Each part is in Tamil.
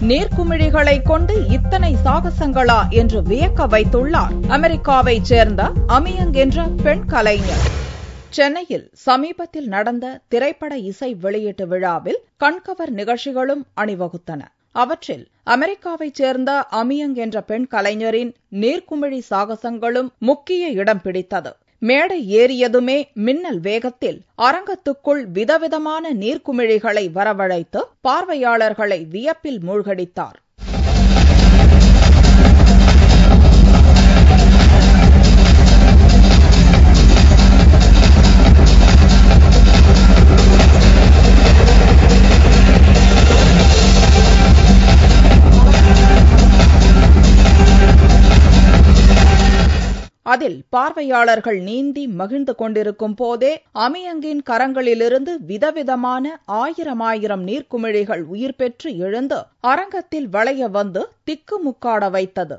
நீர்க்குமிழிகளை கொண்டு இத்தனை சாகசங்களா என்று வியக்க வைத்துள்ளார் அமெரிக்காவைச் சேர்ந்த அமியங் என்ற பெண் கலைஞர். சென்னையில் சமீபத்தில் நடந்த திரைப்பட இசை வெளியீட்டு விழாவில் கண்கவர் நிகழ்ச்சிகளும் அணிவகுத்தன. அவற்றில் அமெரிக்காவைச் சேர்ந்த அமியங் என்ற பெண் கலைஞரின் நீர்க்குமிழி சாகசங்களும் முக்கிய இடம் பிடித்தது. மேடை ஏறியதுமே மின்னல் வேகத்தில் அரங்கத்துக்குள் விதவிதமான நீர்க்குமிழிகளை வரவழைத்து பார்வையாளர்களை வியப்பில் மூழ்கடித்தார். அதில் பார்வையாளர்கள் நீந்தி மகிழ்ந்து கொண்டிருக்கும் போதே அமியங்கின் கரங்களிலிருந்து விதவிதமான ஆயிரம் நீர்க்குமிழிகள் உயிர் பெற்று எழுந்து அரங்கத்தில் வளைய வந்து திக்குமுக்காட வைத்தது.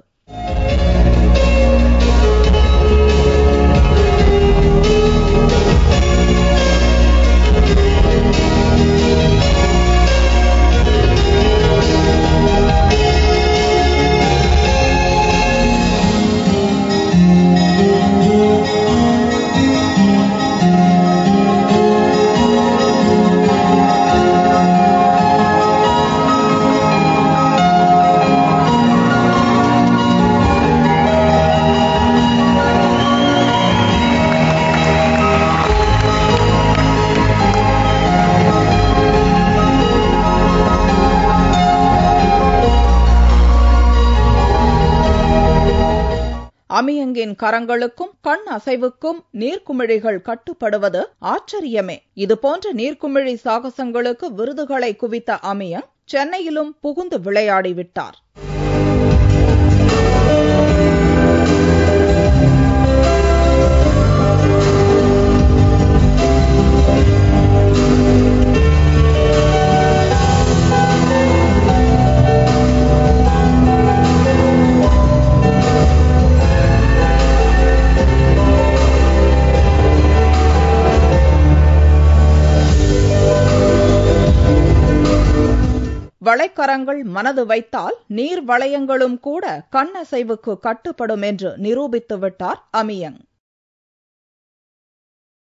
அமியங்கின் கரங்களுக்கும் கண் அசைவுக்கும் நீர்க்குமிழிகள் கட்டுப்படுவது ஆச்சரியமே. இதுபோன்ற நீர்க்குமிழி சாகசங்களுக்கு விருதுகளை குவித்த அமியங் சென்னையிலும் புகுந்து விளையாடிவிட்டார். வளைக்கரங்கள் மனது வைத்தால் நீர் வளையங்களும் கூட கண்ணசைவுக்கு கட்டுப்படும் என்று நிரூபித்து விட்டார் அமியங்.